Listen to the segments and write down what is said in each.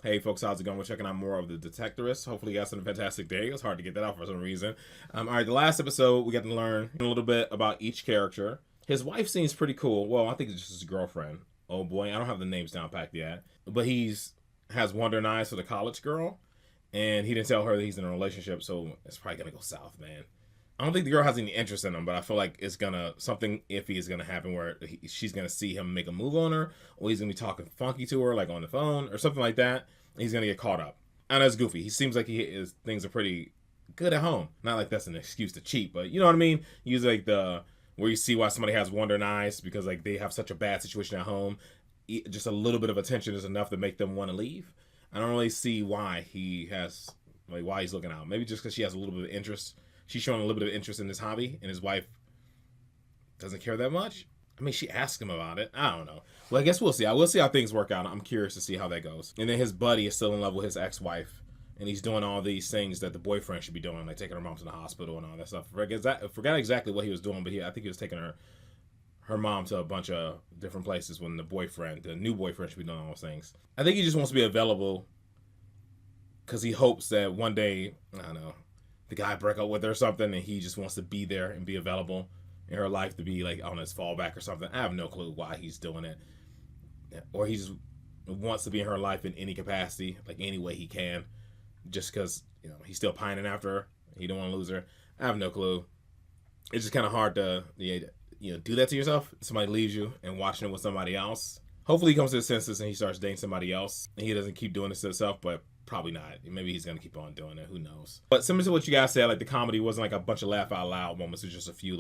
Hey folks, how's it going? We're checking out more of the Detectorists. Hopefully you guys had a fantastic day. It was hard to get that out for some reason. Alright, the last episode we got to learn a little bit about each character. His wife seems pretty cool. Well, I think it's just his girlfriend. Oh boy, I don't have the names down packed yet. But has wandering eyes for the college girl. And he didn't tell her that he's in a relationship, so it's probably gonna go south, man. I don't think the girl has any interest in him, but I feel like something iffy is gonna happen where she's gonna see him make a move on her, or he's gonna be talking funky to her, like on the phone or something like that. And he's gonna get caught up. And that's goofy. He seems like things are pretty good at home. Not like that's an excuse to cheat, but you know what I mean. Use like where you see why somebody has wandering eyes because like they have such a bad situation at home. Just a little bit of attention is enough to make them want to leave. I don't really see why why he's looking out. Maybe just because she has a little bit of interest. She's showing a little bit of interest in this hobby, and his wife doesn't care that much. I mean, she asked him about it. I don't know. Well, I guess we'll see. I will see how things work out. I'm curious to see how that goes. And then his buddy is still in love with his ex-wife, and he's doing all these things that the boyfriend should be doing, like taking her mom to the hospital and all that stuff. I forgot exactly what he was doing, but I think he was taking her mom to a bunch of different places when the new boyfriend should be doing all those things. I think he just wants to be available because he hopes that one day, I don't know, the guy break up with her or something, and he just wants to be there and be available in her life to be like on his fallback or something. I have no clue why he's doing it. Or he just wants to be in her life in any capacity, like any way he can, just because, he's still pining after her. He don't want to lose her. I have no clue. It's just kind of hard to, do that to yourself. Somebody leaves you and watching it with somebody else. Hopefully he comes to his senses and he starts dating somebody else. And he doesn't keep doing this to himself, but probably not. Maybe he's going to keep on doing it. Who knows? But similar to what you guys said, like the comedy wasn't like a bunch of laugh out loud moments. It was just a few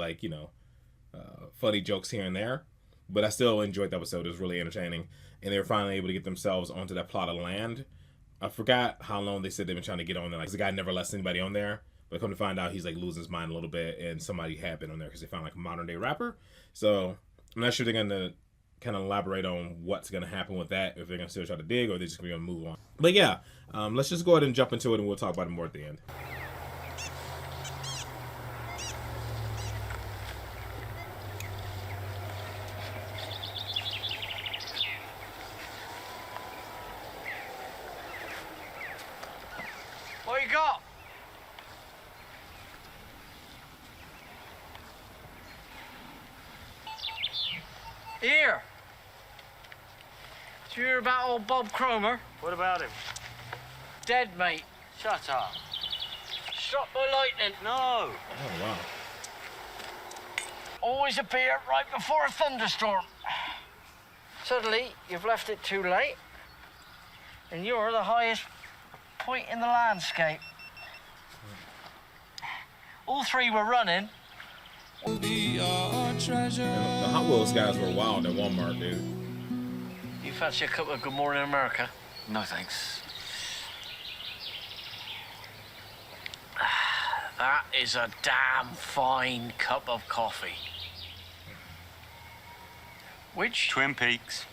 funny jokes here and there. But I still enjoyed the episode. It was really entertaining. And they were finally able to get themselves onto that plot of land. I forgot how long they said they've been trying to get on there. Like the guy never lets anybody on there. But come to find out, he's like losing his mind a little bit. And somebody had been on there because they found like a modern day rapper. So I'm not sure they're going to kind of elaborate on what's going to happen with that, if they're going to still try to dig or they're just going to move on. But yeah, let's just go ahead and jump into it and we'll talk about it more at the end. What you got? Here. Did you hear about old Bob Cromer? What about him? Dead, mate. Shut up. Struck by lightning. No. Oh, wow. Always appear right before a thunderstorm. Suddenly, you've left it too late, and you're the highest point in the landscape. All three were running. The Hot Wheels guys were wild at Walmart, dude. You fancy a cup of Good Morning America? No, thanks. That is a damn fine cup of coffee. Which? Twin Peaks.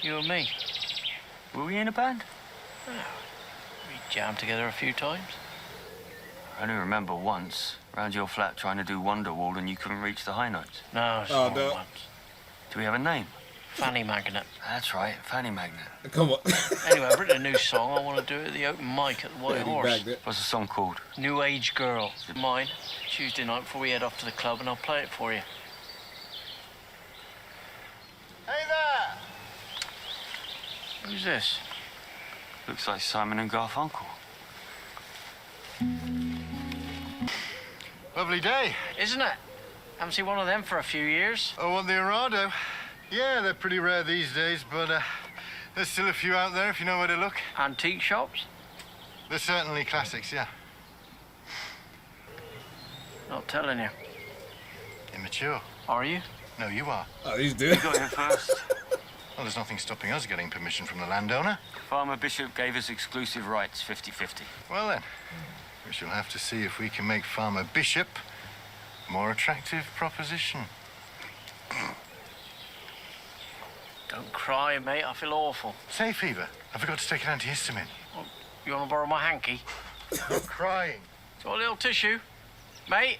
You and me. Were we in a band? We jammed together a few times. I only remember once, round your flat trying to do Wonderwall and you couldn't reach the high notes. No, it's Oh, not no. once. Do we have a name? Fanny Magnet. That's right, Fanny Magnet. Come on. Anyway, I've written a new song. I want to do it at the open mic at the White Horse. What's the song called? New Age Girl. Mine. Tuesday night before we head off to the club, and I'll play it for you. Hey there! Who's this? Looks like Simon and Garfunkel. Lovely day. Isn't it? Haven't seen one of them for a few years. Oh, what the Arado? Yeah, they're pretty rare these days, but there's still a few out there if you know where to look. Antique shops? They're certainly classics, yeah. Not telling you. Immature. Are you? No, you are. Oh, these dudes. Got here first. Well, there's nothing stopping us getting permission from the landowner. Farmer Bishop gave us exclusive rights, 50-50. Well, then, we shall have to see if we can make Farmer Bishop a more attractive proposition. Don't cry, mate. I feel awful. Say, Fever, I forgot to take an antihistamine. Oh, you want to borrow my hanky? I'm crying. Got a little tissue, mate.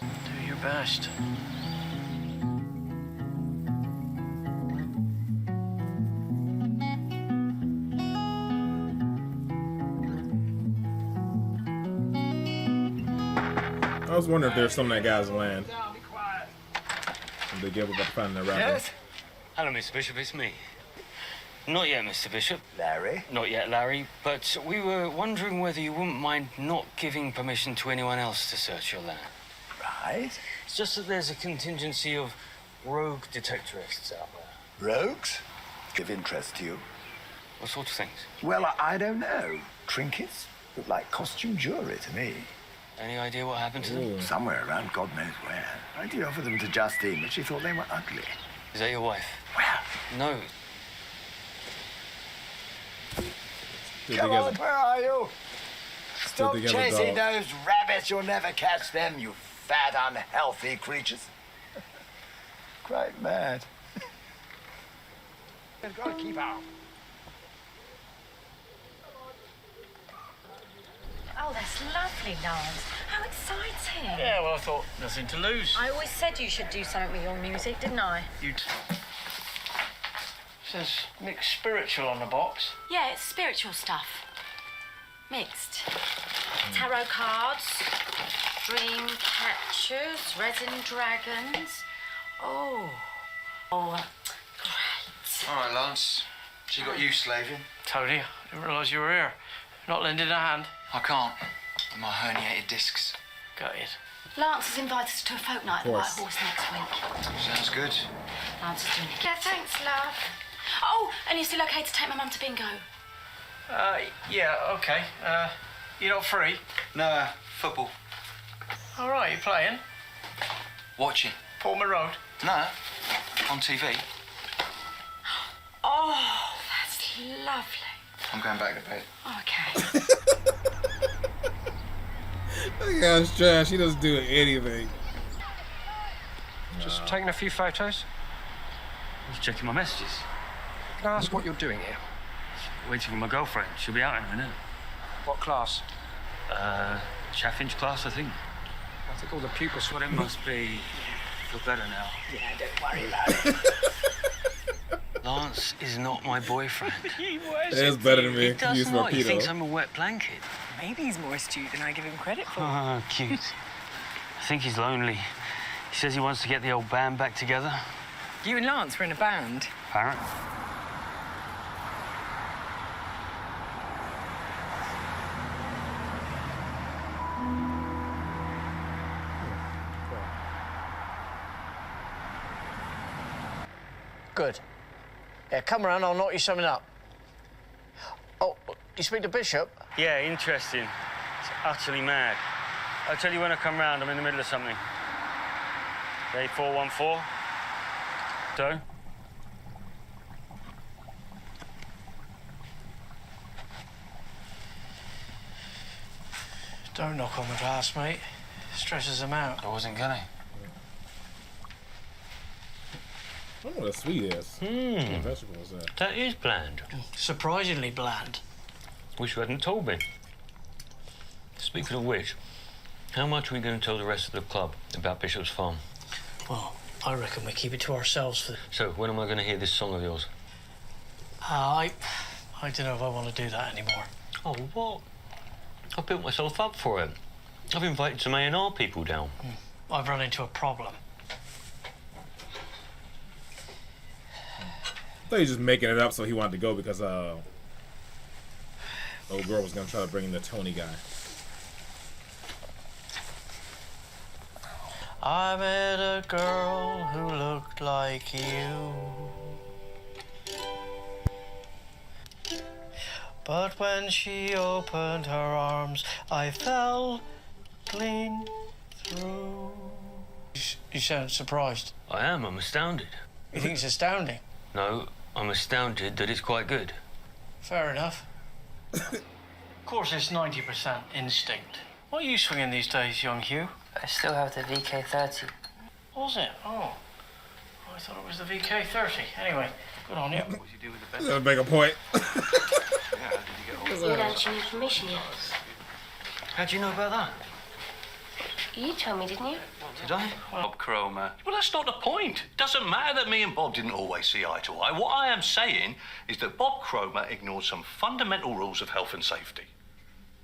Do your best. was wondering if there's some of that guy's land. And they give up finding the rapper. Yes? Hello, Mr. Bishop, it's me. Not yet, Mr. Bishop. Larry? Not yet, Larry. But we were wondering whether you wouldn't mind not giving permission to anyone else to search your land. Right. It's just that there's a contingency of rogue detectorists out there. Rogues? Give interest to you? What sort of things? Well, I don't know. Trinkets? Look like costume jewelry to me. Any idea what happened to them? Somewhere around, God knows where. I did offer them to Justine, but she thought they were ugly. Is that your wife? Well, No. Still come together. on, where are you? Stop together, chasing dog. those rabbits. You'll never catch them, you fat, unhealthy creatures. Quite mad. You've got to keep out. Oh, that's lovely, Lance. How exciting. Yeah, well, I thought nothing to lose. I always said you should do something with your music, didn't I? You'd... Says mixed spiritual on the box. Yeah, it's spiritual stuff. Mixed. Tarot cards, dream catchers, resin dragons. Oh. Oh, great. All right, Lance. She got you slaving. Tony, I didn't realise you were here. Not lending a hand. I can't. With my herniated discs. Got it. Lance has invited us to a folk night at the White Of course. Horse next week. Sounds good. Lance is doing it. Yeah, thanks, love. Oh, and you're still okay to take my mum to bingo? Yeah, okay. You're not free? No, football. All right, you playing? Watching. Portman Road? No, on TV. Oh, that's lovely. I'm going back to bed. Okay. That guy's trash. He doesn't do anything. Just taking a few photos. I was checking my messages. Can I ask what you're doing here? Waiting for my girlfriend. She'll be out in a minute. What class? Chaffinch class, I think. I think all the pupils But it must be... Feel better now. Yeah, don't worry about it. Lance is not my boyfriend. It's better than me. He does Use not. He Rapido. thinks I'm a wet blanket. Maybe he's more astute than I give him credit for. Ah, cute. I think he's lonely. He says he wants to get the old band back together. You and Lance were in a band. Apparently. Good. Yeah, come around, I'll knock you something up. Oh, you speak to Bishop? Yeah, interesting. It's utterly mad. I'll tell you when I come round. I'm in the middle of something. A414. So? Don't knock on the glass, mate. Stresses them out. I wasn't gonna. I don't know what a sweet is. What vegetable is that? That is bland. Surprisingly bland. Wish you hadn't told me. Speaking of which, how much are we going to tell the rest of the club about Bishop's Farm? Well, I reckon we keep it to ourselves for... So, when am I going to hear this song of yours? I don't know if I want to do that anymore. Oh, what? I built myself up for it. I've invited some A&R people down. I've run into a problem. I thought he was just making it up so he wanted to go because old girl was gonna try to bring in the Tony guy. I met a girl who looked like you. But when she opened her arms, I fell clean through. You sound surprised. I am. I'm astounded. You think it's astounding? No, I'm astounded that it's quite good. Fair enough. Of course, it's 90% instinct. What are you swinging these days, young Hugh? I still have the VK30. Was it? Oh. I thought it was the VK30. Anyway, good on you. What did you do with the best? That'll make a point. Yeah, did you get all You don't need permission yet. How do you know about that? You told me, didn't you? Did I? Bob Cromer. Well, that's not the point. Doesn't matter that me and Bob didn't always see eye to eye. What I am saying is that Bob Cromer ignored some fundamental rules of health and safety.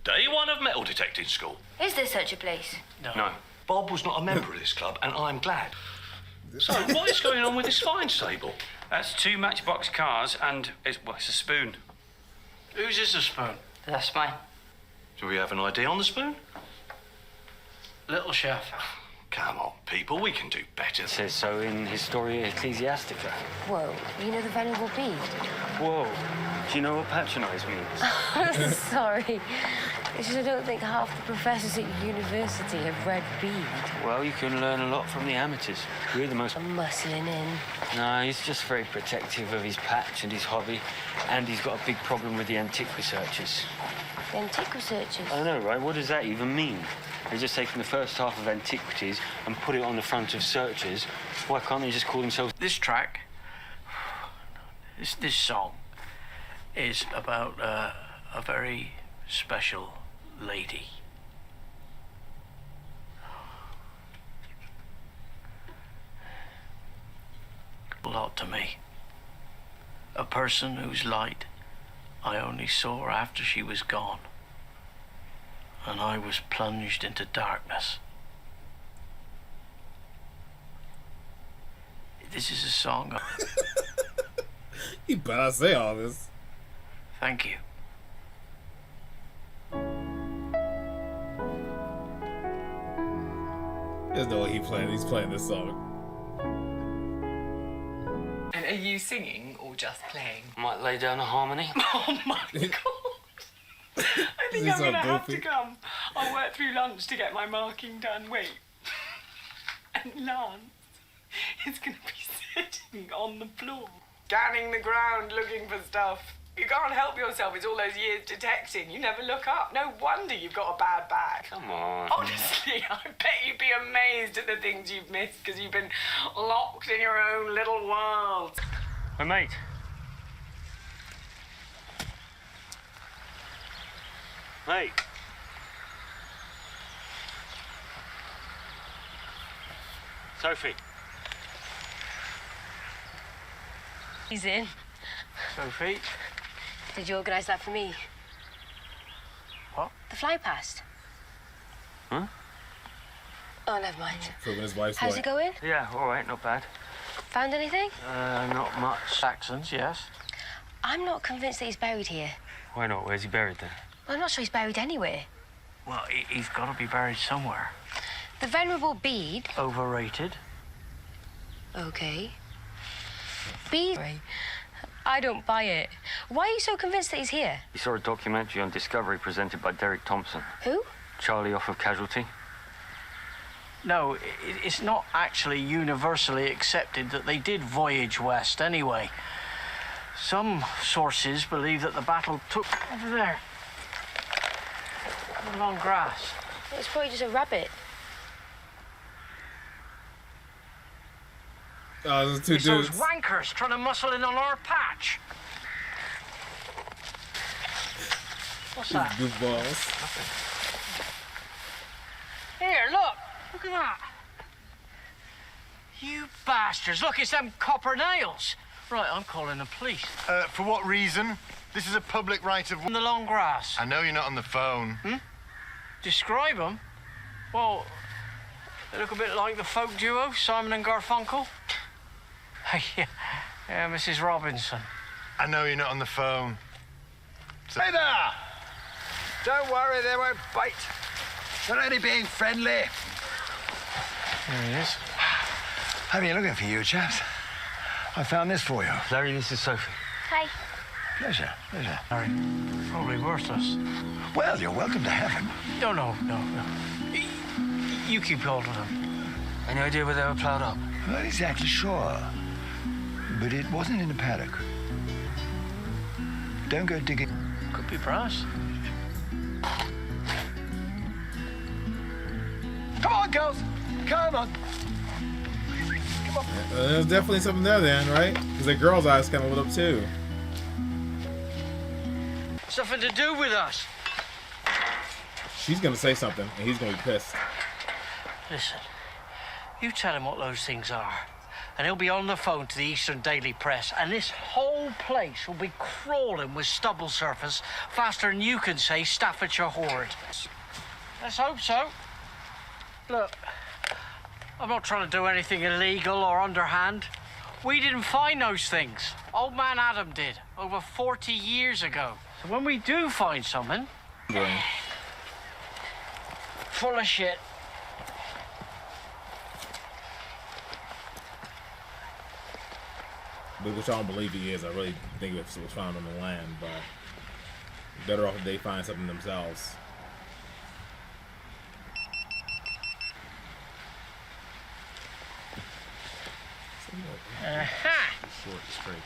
Day one of metal detecting school. Is there such a place? No. Bob was not a member of this club, and I'm glad. So, what is going on with this fine stable? That's 2 Matchbox cars and it's a spoon. Whose is the spoon? That's mine. Do we have an idea on the spoon? Little chef. Come on, people, we can do better. It says so in Historia Ecclesiastica. Whoa, you know the Venerable Bede? Whoa. Do you know what patronise means? Sorry. It's just I don't think half the professors at university have read Bede. Well, you can learn a lot from the amateurs. We're the most... I'm muscling in. No, he's just very protective of his patch and his hobby. And he's got a big problem with the antique researchers. The antique researchers? I know, right? What does that even mean? They're just taking the first half of antiquities and put it on the front of searchers. Why can't they just call themselves... This track, this song, is about a very special lady. A lot to me. A person whose light I only saw after she was gone, and I was plunged into darkness. This is a song. You better say all this. Thank you. There's no way he's playing this song. And are you singing or just playing? Might lay down a harmony. Oh my God. I think These I'm going to are have to goofy. come. I'll work through lunch to get my marking done. Wait. And Lance is going to be sitting on the floor, scanning the ground, looking for stuff. You can't help yourself. It's all those years detecting. You never look up. No wonder you've got a bad back. Come on. Honestly, I bet you'd be amazed at the things you've missed because you've been locked in your own little world. Hey, mate. Mate. Sophie. He's in. Sophie? Did you organise that for me? What? The fly past. Huh? Oh, never mind. Proving his wife's How's point. it going? Yeah, all right, not bad. Found anything? Not much. Saxons, yes. I'm not convinced that he's buried here. Why not? Where's he buried then? I'm not sure he's buried anywhere. Well, he's got to be buried somewhere. The Venerable Bede. Overrated. Okay. Bede. I don't buy it. Why are you so convinced that he's here? He saw a documentary on Discovery presented by Derek Thompson. Who? Charlie off of Casualty. No, it's not actually universally accepted that they did voyage west anyway. Some sources believe that the battle took over there. In the long grass. It's probably just a rabbit. Oh, there's two It's dudes. those wankers trying to muscle in on our patch. What's These that? goofballs. Here, look. Look at that. You bastards. Look, it's them copper nails. Right, I'm calling the police. For what reason? This is a public right of... In the long grass. I know you're not on the phone. Describe them? Well, they look a bit like the folk duo, Simon and Garfunkel. Yeah, Mrs. Robinson. I know you're not on the phone. Hey there! Don't worry, they won't bite. They're only being friendly. There he is. I've been looking for you, chaps. I found this for you. Larry, this is Sophie. Hi. Pleasure, pleasure. Harry, probably worthless. Well, you're welcome to heaven. No. You keep hold of them. Any idea where they were ploughed up? Not exactly sure. But it wasn't in the paddock. Don't go digging. Could be brass. Come on, girls. Come on. There's definitely something there then, right? Because the girl's eyes kind of lit up too. Something to do with us. She's gonna say something, and he's gonna be pissed. Listen, you tell him what those things are, and he'll be on the phone to the Eastern Daily Press, and this whole place will be crawling with stubble surface faster than you can say Staffordshire Horde. Let's hope so. Look, I'm not trying to do anything illegal or underhand. We didn't find those things. Old man Adam did, over 40 years ago. So when we do find something, full of shit, which I don't believe he is. I really think it was found on the land, but better off if they find something themselves. Short and straight.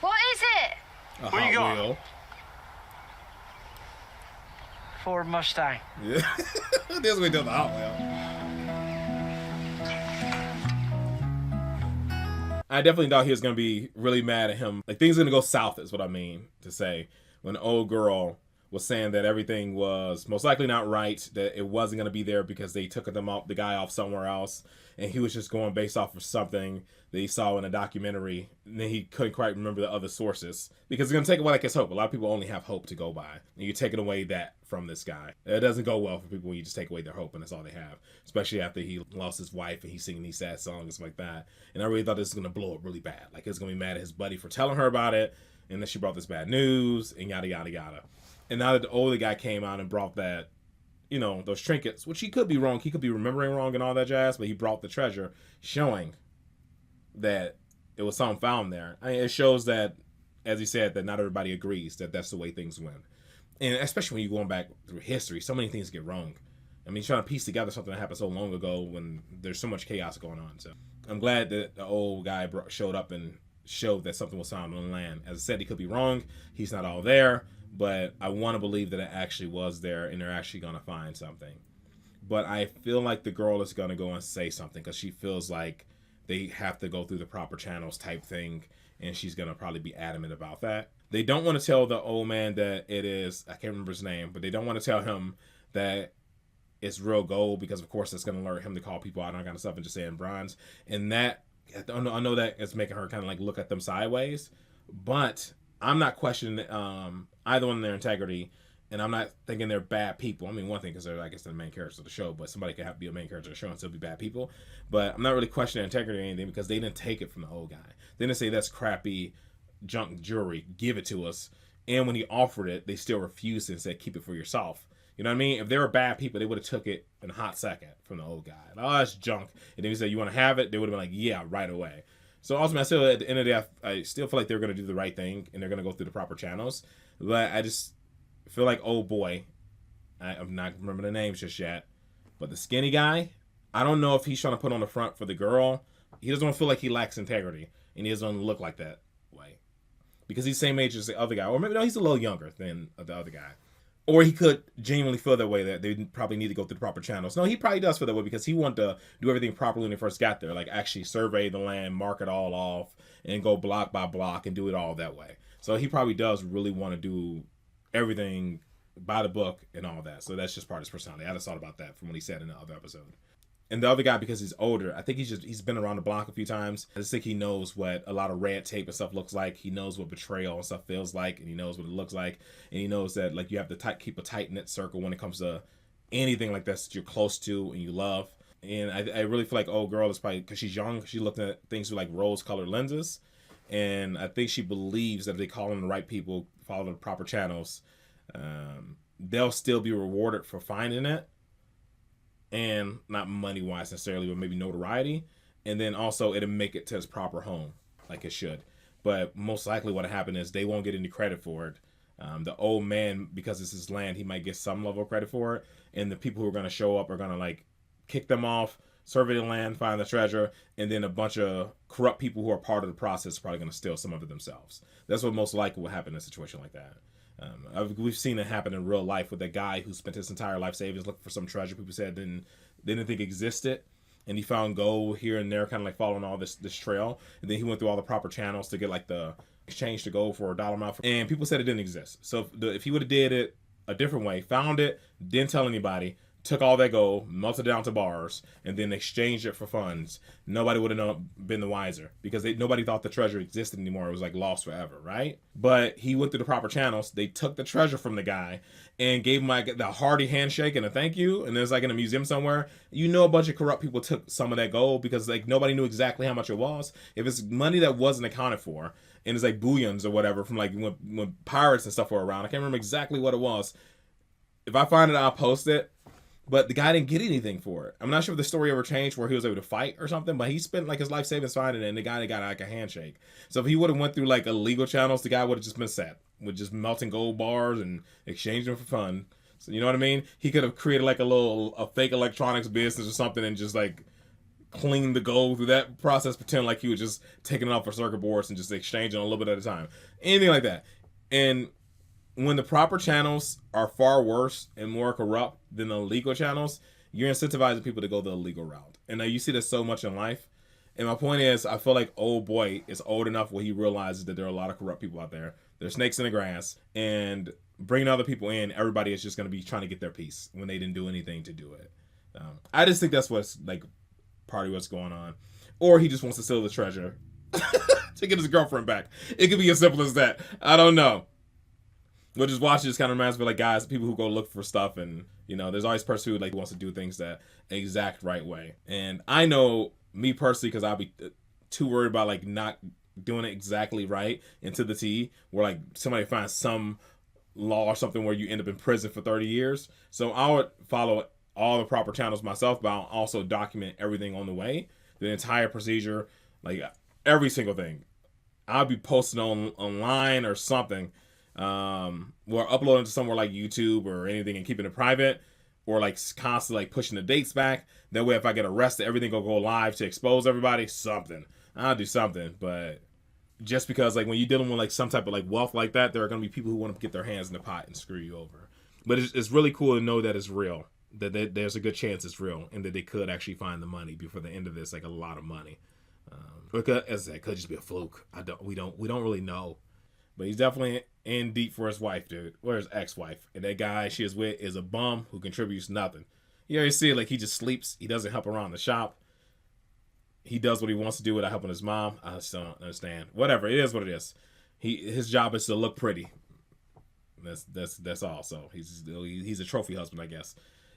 What is it? A What you Hot got? Wheel. Ford Mustang. Yeah. This way does the Hot Wheel. I definitely thought he was gonna be really mad at him. Like, things are gonna go south is what I mean to say. When the old girl was saying that everything was most likely not right, that it wasn't gonna be there because they took the guy off somewhere else, and he was just going based off of something that he saw in a documentary, and then he couldn't quite remember the other sources because it's gonna take away like his hope. A lot of people only have hope to go by, and you're taking away that from this guy. It doesn't go well for people when you just take away their hope and that's all they have, especially after he lost his wife and he's singing these sad songs and stuff like that. And I really thought this was gonna blow up really bad. Like, it's gonna be mad at his buddy for telling her about it, and then she brought this bad news and yada yada yada. And now that the older guy came out and brought that, you know, those trinkets, which he could be wrong, he could be remembering wrong and all that jazz, but he brought the treasure, showing that it was something found there. I mean, it shows that, as he said, that not everybody agrees that that's the way things went. And especially when you're going back through history, so many things get wrong. I mean, trying to piece together something that happened so long ago when there's so much chaos going on. So I'm glad that the old guy showed up and showed that something was found on the land. As I said, he could be wrong. He's not all there. But I want to believe that it actually was there and they're actually going to find something. But I feel like the girl is going to go and say something because she feels like they have to go through the proper channels type thing. And she's going to probably be adamant about that. They don't want to tell the old man that it is, I can't remember his name, but they don't want to tell him that it's real gold because, of course, it's going to alert him to call people out and all kind of stuff and just saying bronze. And that, I know that it's making her kind of like look at them sideways. But I'm not questioning either one of their integrity, and I'm not thinking they're bad people. I mean, one thing because they're, I guess, the main characters of the show, but somebody could be a main character of the show and still be bad people. But I'm not really questioning integrity or anything because they didn't take it from the old guy. They didn't say that's crappy junk jewelry, give it to us. And when he offered it, they still refused and said, keep it for yourself. You know what I mean? If they were bad people, they would have took it in a hot second from the old guy. Like, oh, that's junk. And then he said, you want to have it? They would have been like, yeah, right away. So ultimately, I still, at the end of the day, I still feel like they're going to do the right thing and they're going to go through the proper channels. But I just feel like, oh boy, I'm not remembering the names just yet, but the skinny guy, I don't know if he's trying to put on the front for the girl. He doesn't feel like he lacks integrity, and he doesn't look like that way because he's the same age as the other guy, or maybe no, he's a little younger than the other guy. Or he could genuinely feel that way, that they probably need to go through the proper channels. No, he probably does feel that way because he wanted to do everything properly when he first got there, like actually survey the land, mark it all off, and go block by block and do it all that way. So he probably does really want to do everything by the book and all that. So that's just part of his personality. I just thought about that from what he said in the other episode. And the other guy, because he's older, I think he's been around the block a few times. I just think he knows what a lot of red tape and stuff looks like. He knows what betrayal and stuff feels like, and he knows what it looks like. And he knows that, like, you have to keep a tight-knit circle when it comes to anything like that you're close to and you love. And I really feel like old girl is probably, because she's young, she's looking at things with like rose-colored lenses. And I think she believes that if they call in the right people, follow the proper channels, they'll still be rewarded for finding it. And not money-wise necessarily, but maybe notoriety. And then also it'll make it to its proper home, like it should. But most likely what'll happen is they won't get any credit for it. The old man, because it's his land, he might get some level of credit for it. And the people who are going to show up are going to, like, kick them off, survey the land, find the treasure, and then a bunch of corrupt people who are part of the process are probably going to steal some of it themselves. That's what most likely will happen in a situation like that. We've seen it happen in real life with a guy who spent his entire life savings looking for some treasure people said they didn't think existed, and he found gold here and there, kind of like following all this trail, and then he went through all the proper channels to get like the exchange to gold for $1 amount, and people said it didn't exist. So if he would have did it a different way, found it, didn't tell anybody, took all that gold, melted it down to bars, and then exchanged it for funds, nobody would have been the wiser because nobody thought the treasure existed anymore. It was like lost forever, right? But he went through the proper channels. They took the treasure from the guy and gave him like the hearty handshake and a thank you. And there's like in a museum somewhere, a bunch of corrupt people took some of that gold because like nobody knew exactly how much it was. If it's money that wasn't accounted for, and it's like bullions or whatever from like when pirates and stuff were around, I can't remember exactly what it was. If I find it, I'll post it. But the guy didn't get anything for it. I'm not sure if the story ever changed where he was able to fight or something, but he spent like his life savings finding it, and the guy got like a handshake. So if he would have went through like illegal channels, the guy would have just been set with just melting gold bars and exchanging them for fun. So you know what I mean? He could have created like a fake electronics business or something and just like clean the gold through that process, pretend like he was just taking it off for circuit boards and just exchanging a little bit at a time. Anything like that. And when the proper channels are far worse and more corrupt than the illegal channels, you're incentivizing people to go the illegal route. And now you see this so much in life. And my point is, I feel like old boy is old enough where he realizes that there are a lot of corrupt people out there. There's snakes in the grass, and bringing other people in, everybody is just going to be trying to get their piece when they didn't do anything to do it. I just think that's what's like part of what's going on. Or he just wants to steal the treasure to get his girlfriend back. It could be as simple as that. I don't know. But just watching just kind of reminds me of like guys, people who go look for stuff, and there's always a person who like wants to do things that exact right way. And I know me personally, because I'll be too worried about like not doing it exactly right and to the T, where like somebody finds some law or something where you end up in prison for 30 years. So I would follow all the proper channels myself, but I'll also document everything on the way, the entire procedure, like every single thing. I'll be posting online or something. Or uploading to somewhere like YouTube or anything and keeping it private, or like constantly like pushing the dates back. That way, if I get arrested, everything will go live to expose everybody. Something. I'll do something. But just because like when you're dealing with like some type of like wealth like that, there are going to be people who want to get their hands in the pot and screw you over. But it's really cool to know that it's real. That there's a good chance it's real, and that they could actually find the money before the end of this, like a lot of money. Because as I said, it could just be a fluke. We don't really know. But he's definitely in deep for his wife, dude. Or his ex-wife. And that guy she is with is a bum who contributes nothing. You already see it, like he just sleeps. He doesn't help around the shop. He does what he wants to do without helping his mom. I just don't understand. Whatever, it is what it is. His job is to look pretty. That's all. So he's a trophy husband, I guess.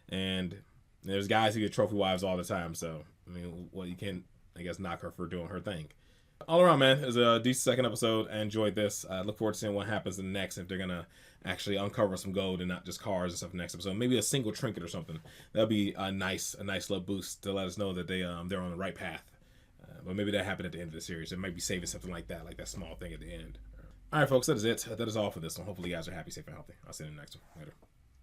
And there's guys who get trophy wives all the time. So I mean, well, you can't, I guess, knock her for doing her thing. All around, man, it was a decent second episode. I enjoyed this. I look forward to seeing what happens in the next, if they're gonna actually uncover some gold and not just cars and stuff in the next episode. Maybe a single trinket or something. That'll be a nice little boost to let us know that they're on the right path. But maybe that happened at the end of the series. It might be saving something like that small thing at the end. All right, folks, that is it. That is all for this one. Hopefully you guys are happy, safe, and healthy. I'll see you in the next one. Later.